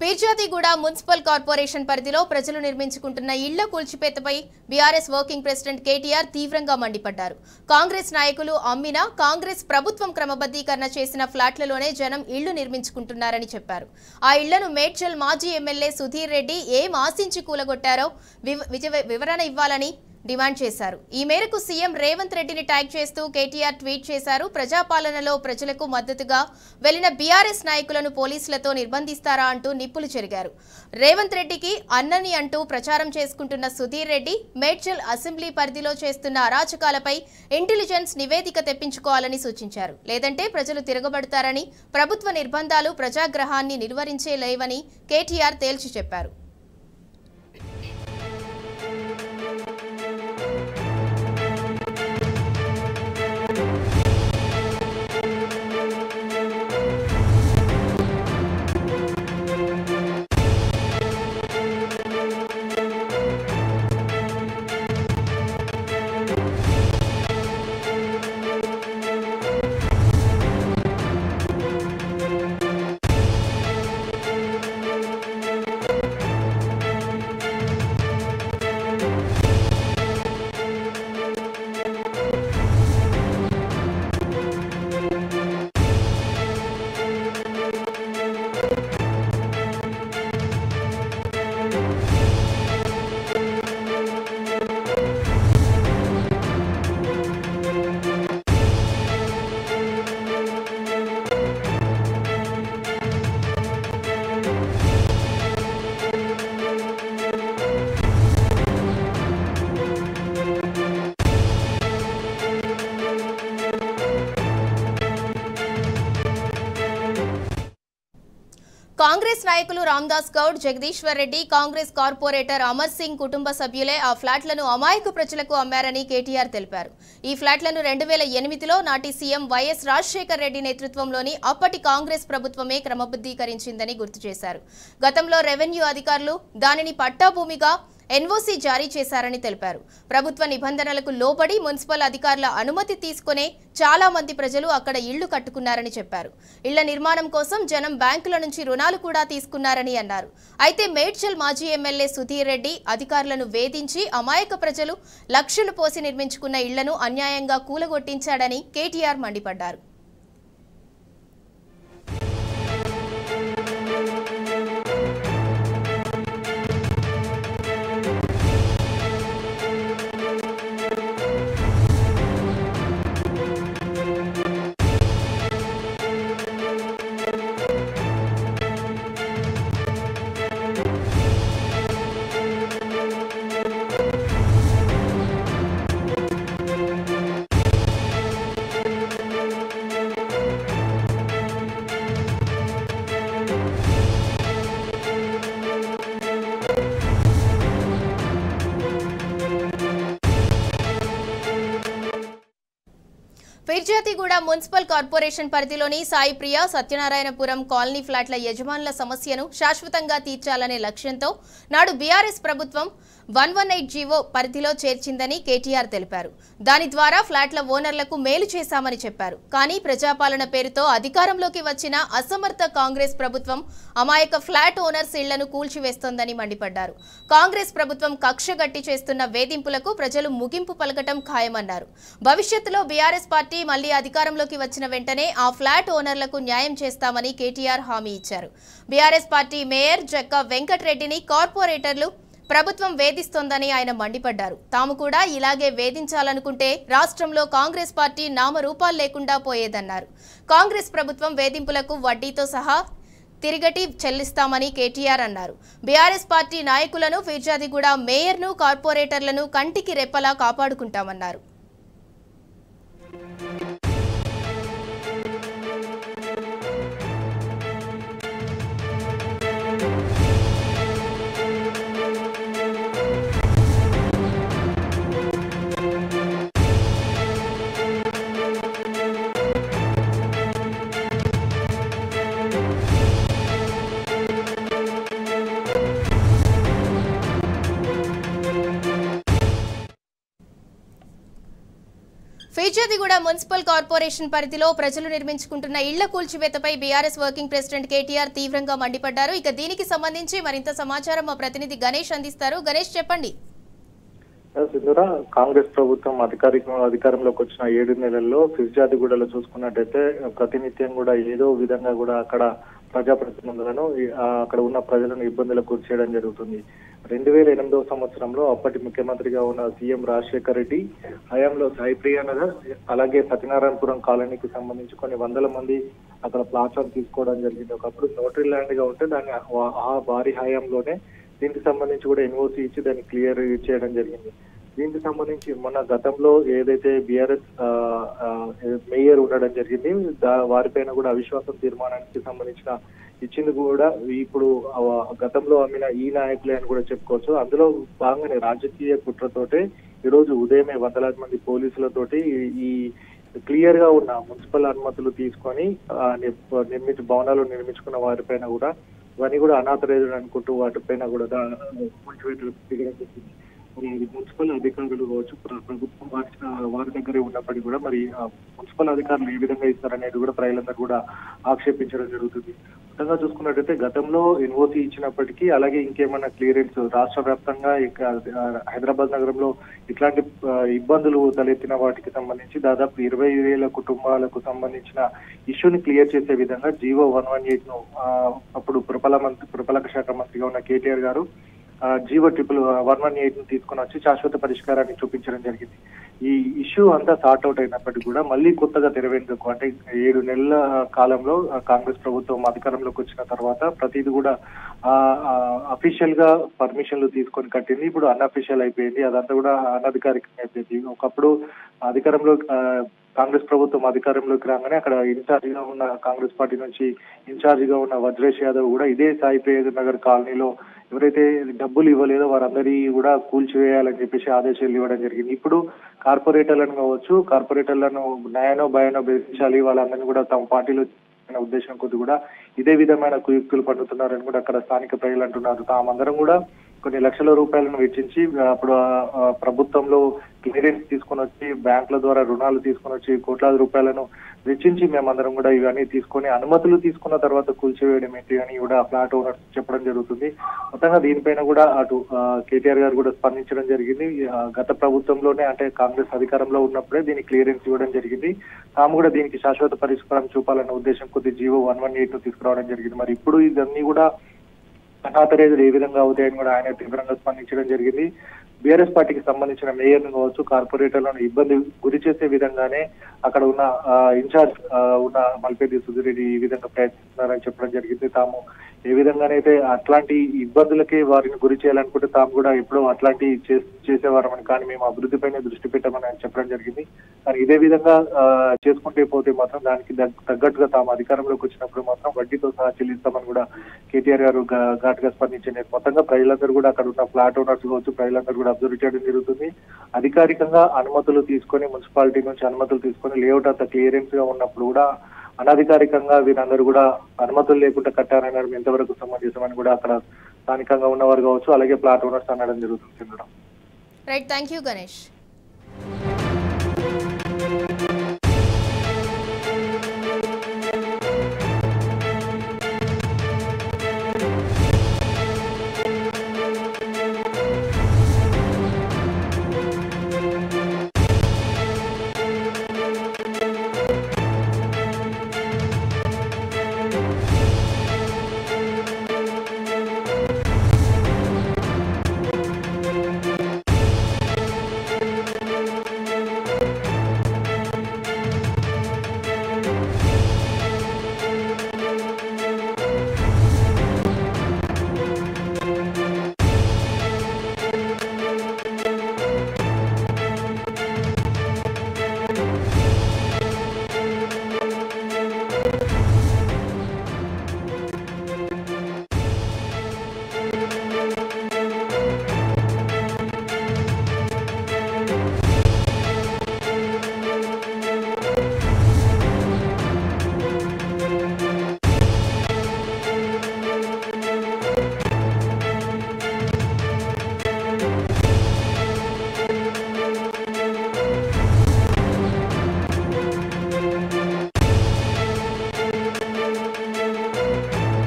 Peerzadiguda municipal corporation పరిధిలో ప్రజలు నిర్మించుకుంటున్న ఇళ్ల కూల్చివేతపై బీఆర్ఎస్ వర్కింగ్ ప్రెసిడెంట్ కేటీఆర్ తీవ్రంగా మండిపడ్డారు. కాంగ్రెస్ నాయకులు అమ్మినా కాంగ్రెస్ ప్రభుత్వం క్రమబద్ధీకరణ చేసిన ఫ్లాట్లలోనే జనం ఇళ్లు నిర్మించుకుంటున్నారని చెప్పారు. ఆ ఇళ్లను మేడ్చల్ మాజీ ఎమ్మెల్యే సుధీర్ రెడ్డి ఏం ఆశించి కూలగొట్టారో వివరణ ఇవ్వాలని డిమాండ్ చేశారు. ఈ మేరకు సీఎం రేవంత్ రెడ్డిని ట్యాగ్ చేస్తూ కేటీఆర్ ట్వీట్ చేశారు. ప్రజాపాలనలో ప్రజలకు మద్దతుగా వెళ్లిన బీఆర్ఎస్ నాయకులను పోలీసులతో నిర్బంధిస్తారా అంటూ నిప్పులు చెరిగారు. రేవంత్ రెడ్డికి అన్నని అంటూ ప్రచారం చేసుకుంటున్న సుధీర్ రెడ్డి మేడ్చల్ అసెంబ్లీ పరిధిలో చేస్తున్న అరాచకాలపై ఇంటెలిజెన్స్ నివేదిక తెప్పించుకోవాలని సూచించారు. లేదంటే ప్రజలు తిరగబడతారని, ప్రభుత్వ నిర్బంధాలు ప్రజాగ్రహాన్ని నిర్వహించలేవని కేటీఆర్ తేల్చి చెప్పారు. కాంగ్రెస్ నాయకులు రామ్దాస్ గౌడ్, జగదీశ్వర్ రెడ్డి, కాంగ్రెస్ కార్పొరేటర్ అమర్ సింగ్ కుటుంబ సభ్యులే ఆ ఫ్లాట్లను అమాయక ప్రజలకు అమ్మారని కేటీఆర్ తెలిపారు. ఈ ఫ్లాట్లను 2008లో నాటి సీఎం వైఎస్ రాజశేఖర్ రెడ్డి నేతృత్వంలోని అప్పటి కాంగ్రెస్ ప్రభుత్వమే క్రమబద్ధీకరించిందని గుర్తు చేశారు. గతంలో రెవెన్యూ అధికారులు దానిని పట్టాభూమిగా ఎన్ఓసీ జారీ చేశారని తెలిపారు. ప్రభుత్వ నిబంధనలకు లోబడి మున్సిపల్ అధికారుల అనుమతి తీసుకునే చాలా మంది ప్రజలు అక్కడ ఇళ్లు కట్టుకున్నారని చెప్పారు. ఇళ్ల నిర్మాణం కోసం జనం బ్యాంకుల నుంచి రుణాలు కూడా తీసుకున్నారని అన్నారు. అయితే మేడ్చల్ మాజీ ఎమ్మెల్యే సుధీర్ రెడ్డి అధికారులను వేధించి అమాయక ప్రజలు లక్షలు పోసి నిర్మించుకున్న ఇళ్లను అన్యాయంగా కూలగొట్టించాడని కేటీఆర్ మండిపడ్డారు. పీర్జాదిగూడ మున్సిపల్ కార్పొరేషన్ పరిధిలోని సాయిప్రియ, సత్యనారాయణపురం కాలనీ ఫ్లాట్ల యజమానుల సమస్యను శాశ్వతంగా తీర్చాలనే లక్ష్యంతో నాడు బీఆర్ఎస్ ప్రభుత్వం 118 జీవో పరిధిలో చేర్చిందని కేటీఆర్ తెలిపారు. దాని ద్వారా ఫ్లాట్ల ఓనర్లకు మేలు చేశామని చెప్పారు. కానీ ప్రజాపాలన పేరుతో అధికారంలోకి వచ్చిన అసమర్థ కాంగ్రెస్ ప్రభుత్వం అమాయక ఫ్లాట్ ఓనర్స్ ఇళ్లను కూల్చివేస్తోందని మండిపడ్డారు. కాంగ్రెస్ ప్రభుత్వం కక్షగట్టి చేస్తున్న వేధింపులకు ప్రజలు ముగింపు పలకటం ఖాయమన్నారు. భవిష్యత్తులో బీఆర్ఎస్ పార్టీ మళ్లీ అధికారంలోకి వచ్చిన వెంటనే ఆ ఫ్లాట్ ఓనర్లకు న్యాయం చేస్తామని కేటీఆర్ హామీ ఇచ్చారు. బీఆర్ఎస్ పార్టీ మేయర్ జక్కా వెంకటరెడ్డిని కార్పొరేటర్లు ప్రభుత్వం వేధిస్తోందని ఆయన మండిపడ్డారు. తాము కూడా ఇలాగే వేధించాలనుకుంటే రాష్ట్రంలో కాంగ్రెస్ పార్టీ నామరూపాలు లేకుండా పోయేదన్నారు. కాంగ్రెస్ ప్రభుత్వం వేధింపులకు వడ్డీతో సహా తిరిగటి చెల్లిస్తామని కేటీఆర్ అన్నారు. బీఆర్ఎస్ పార్టీ నాయకులను, పీర్జాదిగూడ మేయర్ను, కార్పొరేటర్లను కంటికి రెప్పలా కాపాడుకుంటామన్నారు. ఫిర్యాదిగూడ మున్సిపల్ కార్పొరేషన్ పరిధిలో ప్రజలు నిర్మించుకుంటున్న ఇళ్ల కూల్చివేతపై బీఆర్ఎస్ వర్కింగ్ ప్రెసిడెంట్ కేటీఆర్ తీవ్రంగా మండిపడ్డారు. ఇక దీనికి సంబంధించి మరింత సమాచారం మా ప్రతినిధి గణేష్ అందిస్తారు. గణేష్ చెప్పండి. కాంగ్రెస్ ప్రభుత్వం అధికారంలోకి వచ్చిన 7 నెలల్లో ఫిర్యాదిగూడలో చూసుకున్నట్టయితే ప్రతినిత్యం కూడా ఏదో విధంగా కూడా అక్కడ ప్రజాప్రతినిధులను అక్కడ ఉన్న ప్రజలను ఇబ్బందులకు గురి చేయడం జరుగుతుంది. 2008వ సంవత్సరంలో అప్పటి ముఖ్యమంత్రిగా ఉన్న సీఎం రాజశేఖర్ రెడ్డి హయాంలో సాయిప్రియ నగర్ అలాగే సత్యనారాయణపురం కాలనీకి సంబంధించి కొన్ని వందల మంది అక్కడ ప్లాట్ఫామ్ తీసుకోవడం జరిగింది. ఒకప్పుడు నోటరీ ల్యాండ్ గా ఉంటే దాన్ని ఆ వారి హయాంలోనే దీనికి సంబంధించి కూడా ఎన్ఓసి ఇచ్చి దాన్ని క్లియర్ చేయడం జరిగింది. దీనికి సంబంధించి మొన్న గతంలో ఏదైతే బీఆర్ఎస్ మేయర్ ఉండడం జరిగింది వారిపైన కూడా అవిశ్వాసం తీర్మానానికి సంబంధించిన ఇచ్చింది కూడా ఇప్పుడు గతంలో అమ్మిన ఈ నాయకులే అని కూడా చెప్పుకోవచ్చు. అందులో భాగంగానే రాజకీయ కుట్రతోటే ఈ రోజు ఉదయమే వందలాది మంది పోలీసులతోటి ఈ క్లియర్ గా ఉన్న మున్సిపల్ అనుమతులు తీసుకొని భవనాలు నిర్మించుకున్న వారిపైన కూడా ఇవన్నీ కూడా అనాథరైజ్డ్ అనుకుంటూ వాటిపైన కూడా మున్సిపల్ అధికారులు కావచ్చు ప్రభుత్వం వారి దగ్గరే ఉన్నప్పటికీ కూడా మరి మున్సిపల్ అధికారులు ఏ విధంగా ఇస్తారనేది కూడా ప్రజలందరూ కూడా ఆక్షేపించడం జరుగుతుంది. మొత్తంగా చూసుకున్నట్టయితే గతంలో ఎన్ఓసి ఇచ్చినప్పటికీ అలాగే ఇంకేమైనా క్లియరెన్స్ రాష్ట్ర వ్యాప్తంగా హైదరాబాద్ నగరంలో ఇట్లాంటి ఇబ్బందులు తలెత్తిన వాటికి సంబంధించి దాదాపు 20,000 కుటుంబాలకు సంబంధించిన ఇష్యూని క్లియర్ చేసే విధంగా జీవో 118 ను అప్పుడు పురపాలక శాఖ మంత్రిగా ఉన్న కేటీఆర్ గారు జీవో 118 ను తీసుకుని వచ్చి శాశ్వత పరిష్కారాన్ని చూపించడం జరిగింది. ఈ ఇష్యూ అంతా సార్ట్ అవుట్ అయినప్పటికీ కూడా మళ్ళీ కొత్తగా తెరవేందుకు అంటే 7 నెలల కాలంలో కాంగ్రెస్ ప్రభుత్వం అధికారంలోకి వచ్చిన తర్వాత ప్రతిది కూడా అఫీషియల్ గా పర్మిషన్లు తీసుకొని కట్టింది. ఇప్పుడు అన్అఫీషియల్ అయిపోయింది. అదంతా కూడా అనధికారికంగా అయిపోయింది. ఒకప్పుడు అధికారంలో కాంగ్రెస్ ప్రభుత్వం అధికారంలోకి రాగానే అక్కడ ఇన్ఛార్జ్ గా ఉన్న కాంగ్రెస్ పార్టీ నుంచి ఇన్ఛార్జ్ గా ఉన్న వజ్రేష్ యాదవ్ కూడా ఇదే సాయిప్రియ నగర్ కాలనీలో ఎవరైతే డబ్బులు ఇవ్వలేదో వారందరి కూడా కూల్చివేయాలని చెప్పేసి ఆదేశాలు ఇవ్వడం జరిగింది. ఇప్పుడు కార్పొరేటర్లను కావచ్చు కార్పొరేటర్లను న్యాయనో భయానో బెదిరించాలి వాళ్ళందరినీ కూడా తమ పార్టీలో ఉద్దేశం కొద్ది కూడా ఇదే విధమైన కుయుక్తులు పన్నుతున్నారని కూడా అక్కడ స్థానిక ప్రజలు అంటున్నారు. తామందరం కూడా కొన్ని లక్షల రూపాయలను వెచ్చించి అప్పుడు ప్రభుత్వంలో క్లియరెన్స్ తీసుకొని వచ్చి బ్యాంకుల ద్వారా రుణాలు తీసుకొని వచ్చి కోట్లాది రూపాయలను వెచ్చించి మేమందరం కూడా ఇవన్నీ తీసుకొని అనుమతులు తీసుకున్న తర్వాత కూల్చివేయడం ఏంటి అని కూడా ఫ్లాట్ ఓనర్స్ చెప్పడం జరుగుతుంది. మొత్తంగా దీనిపైన కూడా అటు కేటీఆర్ గారు కూడా స్పందించడం జరిగింది. గత ప్రభుత్వంలోనే అంటే కాంగ్రెస్ అధికారంలో ఉన్నప్పుడే దీనికి క్లియరెన్స్ ఇవ్వడం జరిగింది. తాము కూడా దీనికి శాశ్వత పరిష్కారం చూపాలన్న ఉద్దేశం కొద్ది జీవో 118 ను తీసుకురావడం జరిగింది. మరి ఇప్పుడు ఇవన్నీ కూడా అనాథరైజ్డ్ ఏ విధంగా అవుతాయని కూడా ఆయన తీవ్రంగా స్పందించడం జరిగింది. బీఆర్ఎస్ పార్టీకి సంబంధించిన మేయర్ను కావచ్చు కార్పొరేటర్లను ఇబ్బంది గురి చేసే విధంగానే అక్కడ ఉన్న ఇన్ఛార్జ్ ఉన్న మల్పేది సుధిరెడ్డి ఈ విధంగా ప్రయత్నిస్తున్నారని చెప్పడం జరిగింది. తాము ఏ విధంగానైతే అట్లాంటి ఇబ్బందులకే వారిని గురి చేయాలనుకుంటే తాము కూడా ఎప్పుడో అట్లాంటి చేసేవారమని కానీ మేము అభివృద్ధిపైనే దృష్టి పెట్టమని ఆయన చెప్పడం జరిగింది. కానీ ఇదే విధంగా చేసుకుంటే పోతే మాత్రం దానికి తగ్గట్టుగా తాము అధికారంలోకి వచ్చినప్పుడు మాత్రం వడ్డీతో సహా చెల్లిస్తామని కూడా కేటీఆర్ గారు ఘాటుగా స్పందించారు. మొత్తంగా ప్రజలందరూ కూడా అక్కడ ఉన్న ఫ్లాట్ ఓనర్స్ కావచ్చు ప్రజలందరూ కూడా అబ్జర్వ్ చేయడం జరుగుతుంది. అధికారికంగా అనుమతులు తీసుకొని మున్సిపాలిటీ నుంచి అనుమతులు తీసుకొని లేఅవుట్ అంత క్లియరెన్స్ గా ఉన్నప్పుడు కూడా అనధికారికంగా వీరందరూ కూడా అనుమతులు లేకుండా కట్టారనడం ఎంతవరకు సమంజసమని కూడా అక్కడ స్థానికంగా ఉన్నవారు కావచ్చు అలాగే ప్లాట్ ఓనర్స్ అనడం జరుగుతుంది. Right, thank you Ganesh.